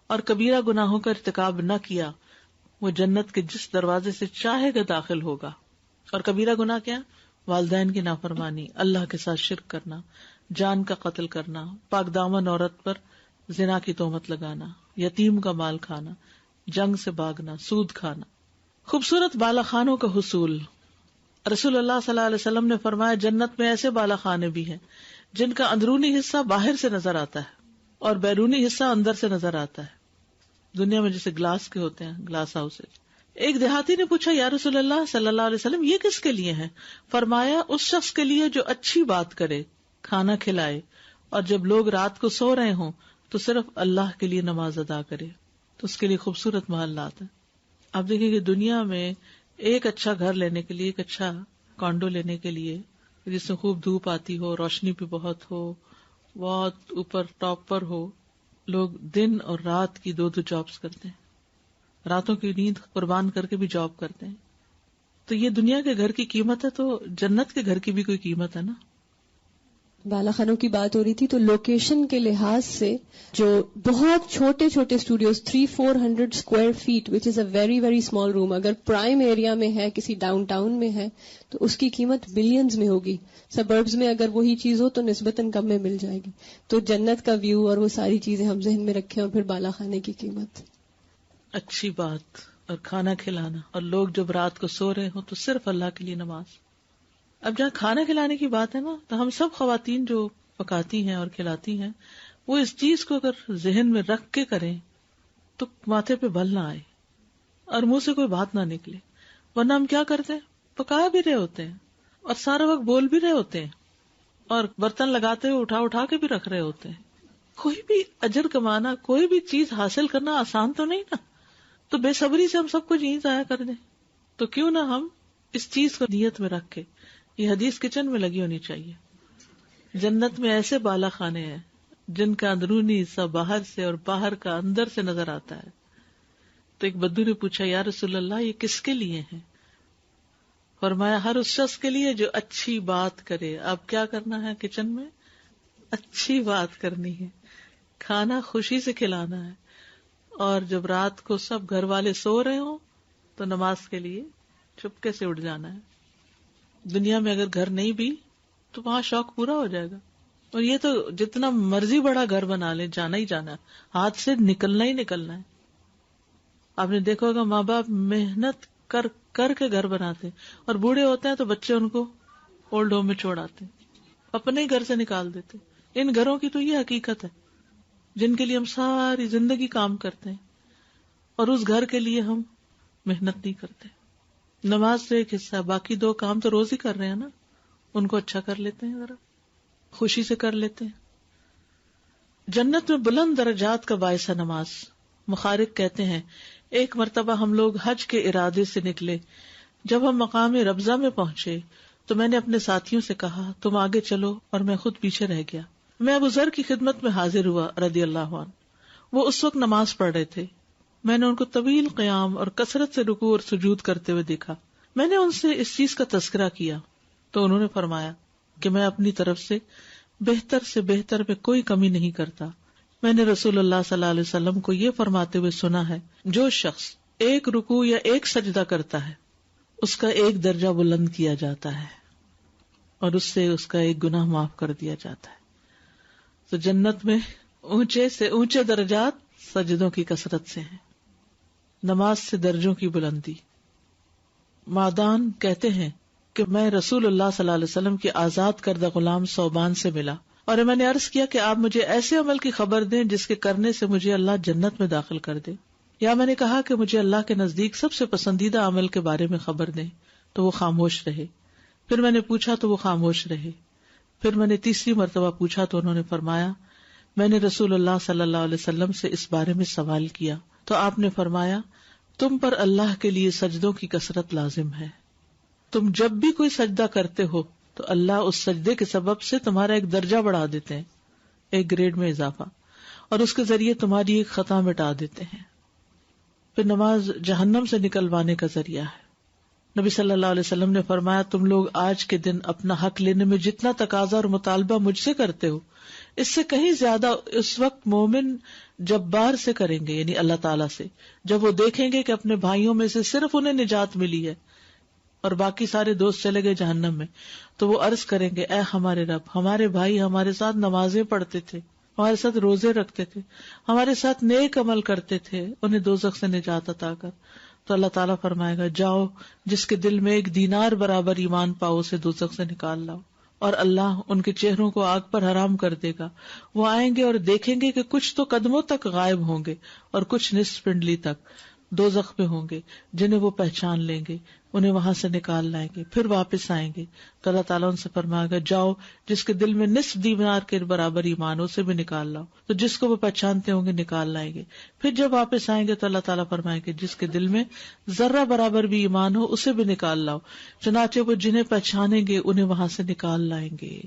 اور کبیرہ گناہوں کا ارتکاب نہ کیا وہ جنت کے جس دروازے سے چاہے گا داخل ہوگا. اور کبیرہ گناہ کیا؟ والدین کی نافرمانی، اللہ کے ساتھ شرک کرنا، جان کا قتل کرنا، پاک دامن عورت پر زنا کی تہمت لگانا، یتیم کا مال کھانا، جنگ سے بھاگنا، سود کھانا. خوبصورت بالا خانوں کا حصول. رسول اللہ صلی اللہ علیہ وسلم نے فرمایا جنت میں ایسے بالا خانے بھی ہیں جن کا اندرونی حصہ باہر سے نظر آتا ہے اور بیرونی حصہ اندر سے نظر آتا ہے. دنیا میں جیسے گلاس کے ہوتے ہیں، گلاس ہاؤس. ایک دیہاتی نے پوچھا یا رسول اللہ صلی اللہ علیہ وسلم یہ کس کے لیے ہیں؟ فرمایا اس شخص کے لیے جو اچھی بات کرے، کھانا کھلائے، اور جب لوگ رات کو سو رہے ہوں تو صرف اللہ کے لیے نماز ادا کرے، تو اس کے لیے خوبصورت محلات ہیں. آپ دیکھیں کہ دنیا میں ایک اچھا گھر لینے کے لیے، ایک اچھا کانڈو لینے کے لیے جس میں خوب دھوپ آتی ہو، روشنی بھی بہت ہو، بہت اوپر ٹاپ پر ہو، لوگ دن اور رات کی 2 جابس کرتے ہیں، راتوں کی نیند قربان کر کے بھی جاب کرتے ہیں. تو یہ دنیا کے گھر کی قیمت ہے، تو جنت کے گھر کی بھی کوئی قیمت ہے نا. بالا خانوں کی بات ہو رہی تھی تو لوکیشن کے لحاظ سے جو بہت چھوٹے چھوٹے studios 300-400 square feet which is a very very small room اگر پرائم ایریا میں ہے کسی ڈاؤن ٹاؤن میں ہے تو اس کی قیمت بلینز میں ہوگی. سبربز میں اگر وہی چیز ہو تو نسبتاً کم میں مل جائے گی. تو جنت کا ویو اور وہ ساری چیزیں ہم ذہن میں رکھیں اور پھر بالا خانے کی قیمت. اچھی بات. اور کھانا کھلانا اور لوگ جب رات کو سو رہے ہوں تو صرف اللہ کے لیے نماز. اب جہاں کھانا کھلانے کی بات ہے نا تو ہم سب خواتین جو پکاتی ہیں اور کھلاتی ہیں وہ اس چیز کو اگر ذہن میں رکھ کے کریں تو ماتھے پہ بل نہ آئے اور منہ سے کوئی بات نہ نکلے. ورنہ ہم کیا کرتے ہیں, پکا بھی رہے ہوتے ہیں اور سارا وقت بول بھی رہے ہوتے ہیں اور برتن لگاتے ہوئے اٹھا کے بھی رکھ رہے ہوتے ہیں. کوئی بھی اجر کمانا, کوئی بھی چیز حاصل کرنا آسان تو نہیں نا. تو بے صبری سے ہم سب کچھ یہیں ضائع کر دیں. تو کیوں نہ ہم اس چیز کو نیت میں رکھ کے, یہ حدیث کچن میں لگی ہونی چاہیے. جنت میں ایسے بالا خانے ہیں جن کا اندرونی حصہ باہر سے اور باہر کا اندر سے نظر آتا ہے. تو ایک بدو نے پوچھا, یا رسول اللہ یہ کس کے لیے ہیں؟ فرمایا ہر اس شخص کے لیے جو اچھی بات کرے. اب کیا کرنا ہے کچن میں؟ اچھی بات کرنی ہے, کھانا خوشی سے کھلانا ہے, اور جب رات کو سب گھر والے سو رہے ہوں تو نماز کے لیے چپکے سے اٹھ جانا ہے. دنیا میں اگر گھر نہیں بھی تو وہاں شوق پورا ہو جائے گا. اور یہ تو جتنا مرضی بڑا گھر بنا لے, جانا ہی جانا ہے, ہاتھ سے نکلنا ہی نکلنا ہے. آپ نے دیکھا ہوگا ماں باپ محنت کر کر کے گھر بناتے اور بوڑھے ہوتے ہیں تو بچے ان کو اولڈ ہوم میں چھوڑ آتے, اپنے ہی گھر سے نکال دیتے. ان گھروں کی تو یہ حقیقت ہے جن کے لیے ہم ساری زندگی کام کرتے ہیں اور اس گھر کے لیے ہم محنت نہیں کرتے. نماز تو ایک حصہ ہے, باقی دو کام تو روز ہی کر رہے ہیں نا, ان کو اچھا کر لیتے ہیں, ذرا خوشی سے کر لیتے ہیں. جنت میں بلند درجات کا باعث ہے نماز. مخارق کہتے ہیں ایک مرتبہ ہم لوگ حج کے ارادے سے نکلے. جب ہم مقام ربضہ میں پہنچے تو میں نے اپنے ساتھیوں سے کہا تم آگے چلو, اور میں خود پیچھے رہ گیا. میں ابو ذر کی خدمت میں حاضر ہوا رضی اللہ عنہ. وہ اس وقت نماز پڑھ رہے تھے. میں نے ان کو طویل قیام اور کثرت سے رکوع اور سجود کرتے ہوئے دیکھا. میں نے ان سے اس چیز کا تذکرہ کیا تو انہوں نے فرمایا کہ میں اپنی طرف سے بہتر میں کوئی کمی نہیں کرتا. میں نے رسول اللہ صلی اللہ علیہ وسلم کو یہ فرماتے ہوئے سنا ہے, جو شخص ایک رکوع یا ایک سجدہ کرتا ہے اس کا ایک درجہ بلند کیا جاتا ہے اور اس سے اس کا ایک گناہ معاف کر دیا جاتا ہے. تو جنت میں اونچے سے اونچے درجات سجدوں کی کثرت سے ہیں. نماز سے درجوں کی بلندی. معدان کہتے ہیں کہ میں رسول اللہ صلی اللہ علیہ وسلم کی آزاد کردہ غلام صوبان سے ملا اور میں نے عرض کیا کہ آپ مجھے ایسے عمل کی خبر دیں جس کے کرنے سے مجھے اللہ جنت میں داخل کر دے. یا میں نے کہا کہ مجھے اللہ کے نزدیک سب سے پسندیدہ عمل کے بارے میں خبر دیں, تو وہ خاموش رہے. پھر میں نے پوچھا تو وہ خاموش رہے. پھر میں نے تیسری مرتبہ پوچھا تو انہوں نے فرمایا میں نے رسول اللہ صلی اللہ علیہ وسلم سے اس بارے میں سوال کیا تو آپ نے فرمایا تم پر اللہ کے لیے سجدوں کی کثرت لازم ہے. تم جب بھی کوئی سجدہ کرتے ہو تو اللہ اس سجدے کے سبب سے تمہارا ایک درجہ بڑھا دیتے ہیں, ایک گریڈ میں اضافہ, اور اس کے ذریعے تمہاری ایک خطا مٹا دیتے ہیں. پھر نماز جہنم سے نکلوانے کا ذریعہ ہے. نبی صلی اللہ علیہ وسلم نے فرمایا تم لوگ آج کے دن اپنا حق لینے میں جتنا تقاضا اور مطالبہ مجھ سے کرتے ہو اس سے کہیں زیادہ اس وقت مومن جبار سے کریں گے, یعنی اللہ تعالیٰ سے, جب وہ دیکھیں گے کہ اپنے بھائیوں میں سے صرف انہیں نجات ملی ہے اور باقی سارے دوست چلے گئے جہنم میں. تو وہ عرض کریں گے اے ہمارے رب, ہمارے بھائی ہمارے ساتھ نمازیں پڑھتے تھے, ہمارے ساتھ روزے رکھتے تھے, ہمارے ساتھ نیک عمل کرتے تھے, انہیں دوزخ سے نجات عطا کر. تو اللہ تعالیٰ فرمائے گا جاؤ جس کے دل میں ایک دینار برابر ایمان پاؤ اسے دوزخ سے نکال لاؤ. اور اللہ ان کے چہروں کو آگ پر حرام کر دے گا. وہ آئیں گے اور دیکھیں گے کہ کچھ تو قدموں تک غائب ہوں گے اور کچھ نصف پنڈلی تک دوزخ میں ہوں گے, جنہیں وہ پہچان لیں گے, انہیں وہاں سے نکال لائیں گے, پھر واپس آئیں گے. تو اللہ تعالیٰ ان سے فرمائے گا جاؤ جس کے دل میں نصف دینار کے برابر ایمان اسے بھی نکال لاؤ. تو جس کو وہ پہچانتے ہوں گے نکال لائیں گے. پھر جب واپس آئیں گے تو اللہ تعالیٰ فرمائیں گے جس کے دل میں ذرہ برابر بھی ایمان ہو اسے بھی نکال لاؤ. چنانچہ وہ جنہیں پہچانیں گے انہیں وہاں سے نکال لائیں گے.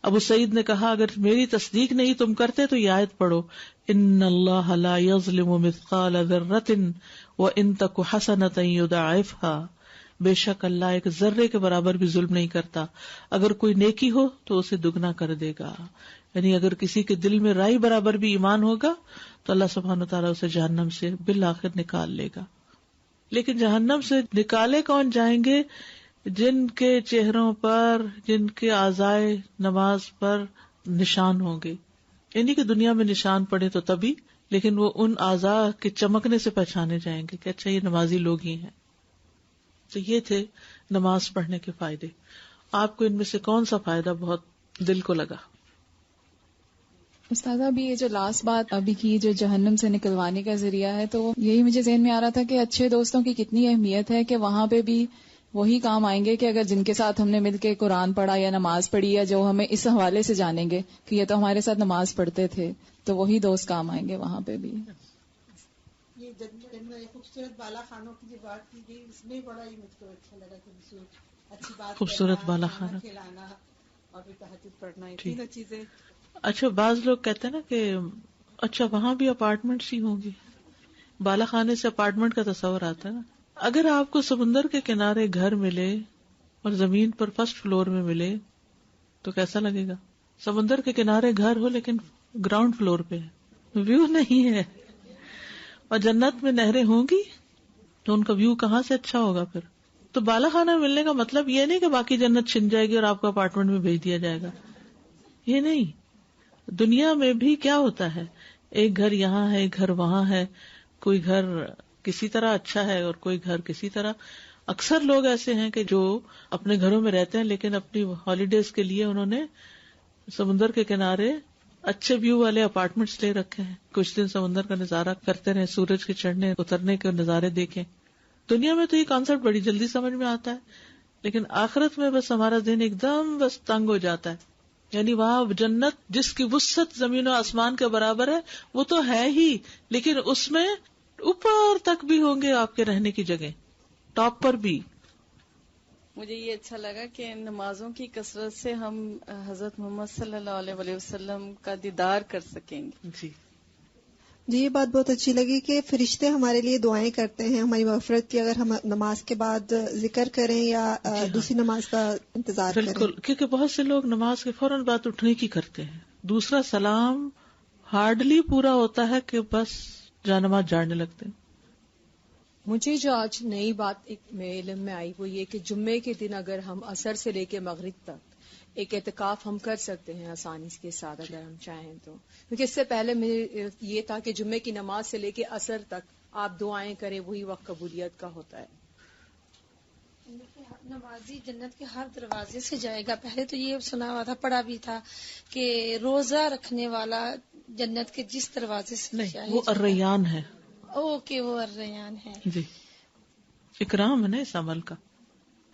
ابو سعید نے کہا اگر میری تصدیق نہیں تم کرتے تو یہ آیت پڑھو ان اللہ لا یظلم مثقال ذرۃ وان تک حسنۃ یضاعفها. بے شک اللہ ایک ذرے کے برابر بھی ظلم نہیں کرتا. اگر کوئی نیکی ہو تو اسے دگنا کر دے گا. یعنی اگر کسی کے دل میں رائی برابر بھی ایمان ہوگا تو اللہ سبحانہ وتعالیٰ اسے جہنم سے بالآخر نکال لے گا. لیکن جہنم سے نکالے کون جائیں گے؟ جن کے چہروں پر، جن کے اعضائے نماز پر نشان ہوں گے. یعنی کہ دنیا میں نشان پڑے تو تبھی، لیکن وہ ان اعضاء کے چمکنے سے پہچانے جائیں گے کہ اچھا یہ نمازی لوگ ہی ہیں. تو یہ تھے نماز پڑھنے کے فائدے. آپ کو ان میں سے کون سا فائدہ بہت دل کو لگا؟ استاذہ ابھی یہ جو لاسٹ بات ابھی کی جو جہنم سے نکلوانے کا ذریعہ ہے، تو یہی مجھے ذہن میں آ رہا تھا کہ اچھے دوستوں کی کتنی اہمیت ہے کہ وہاں پہ بھی وہی کام آئیں گے کہ اگر جن کے ساتھ ہم نے مل کے قرآن پڑھا یا نماز پڑھی یا جو ہمیں اس حوالے سے جانیں گے کہ یہ تو ہمارے ساتھ نماز پڑھتے تھے، تو وہی دوست کام آئیں گے وہاں پہ بھی. یہ خوبصورت بالا خانوں کی جو بات کی گئی اس میں بڑا ہی مجھ کو اچھا لگا کہ اچھی بات، خوبصورت بالا خانہ کھلانا اور پھر تہجد پڑھنا، یہ تینوں چیزیں. اچھا بعض لوگ کہتے ہیں نا کہ اچھا وہاں بھی اپارٹمنٹس ہی ہوں گی. بالا خانے سے اپارٹمنٹ کا تصور آتا ہے نا. اگر آپ کو سمندر کے کنارے گھر ملے اور زمین پر فرسٹ فلور میں ملے تو کیسا لگے گا؟ سمندر کے کنارے گھر ہو لیکن گراؤنڈ فلور پہ ہے، ویو نہیں ہے. اور جنت میں نہریں ہوں گی تو ان کا ویو کہاں سے اچھا ہوگا پھر؟ تو بالا خانہ ملنے کا مطلب یہ نہیں کہ باقی جنت چھن جائے گی اور آپ کو اپارٹمنٹ میں بھیج دیا جائے گا، یہ نہیں. دنیا میں بھی کیا ہوتا ہے، ایک گھر یہاں ہے، ایک گھر وہاں ہے، کوئی گھر کسی طرح اچھا ہے اور کوئی گھر کسی طرح. اکثر لوگ ایسے ہیں کہ جو اپنے گھروں میں رہتے ہیں لیکن اپنی ہالیڈیز کے لیے انہوں نے سمندر کے کنارے اچھے ویو والے اپارٹمنٹس لے رکھے ہیں. کچھ دن سمندر کا نظارہ کرتے رہے، سورج کے چڑھنے اترنے کے نظارے دیکھیں. دنیا میں تو یہ کانسیپٹ بڑی جلدی سمجھ میں آتا ہے، لیکن آخرت میں بس ہمارا ذہن ایک دم بس تنگ ہو جاتا ہے. یعنی وہاں جنت جس کی وسعت زمین و آسمان کے برابر ہے وہ تو ہے ہی، لیکن اس میں اوپر تک بھی ہوں گے آپ کے رہنے کی جگہ، ٹاپ پر بھی. مجھے یہ اچھا لگا کہ نمازوں کی کثرت سے ہم حضرت محمد صلی اللہ علیہ وسلم کا دیدار کر سکیں گے. جی یہ بات بہت اچھی لگی کہ فرشتے ہمارے لیے دعائیں کرتے ہیں ہماری مغفرت کی، اگر ہم نماز کے بعد ذکر کریں یا دوسری نماز کا انتظار کریں. بالکل، کیونکہ بہت سے لوگ نماز کے فوراً بعد اٹھنے کی کرتے ہیں. دوسرا سلام ہارڈلی پورا ہوتا ہے کہ بس جانماز جاڑنے لگتے ہیں. مجھے جو آج نئی بات میں علم میں آئی وہ یہ کہ جمعے کے دن اگر ہم عصر سے لے کے مغرب تک ایک اعتکاف ہم کر سکتے ہیں آسانی کے ساتھ اگر ہم چاہیں تو، کیونکہ اس سے پہلے مجھے یہ تھا کہ جمعے کی نماز سے لے کے عصر تک آپ دعائیں کریں وہی وقت قبولیت کا ہوتا ہے. نمازی جنت کے ہر دروازے سے جائے گا. پہلے تو یہ سنا ہوا تھا، پڑھا بھی تھا کہ روزہ رکھنے والا جنت کے جس دروازے سے جائے وہ الریان ہے. اوکے، وہ الریان ہے. جی اکرام ہے نا اس عمل کا.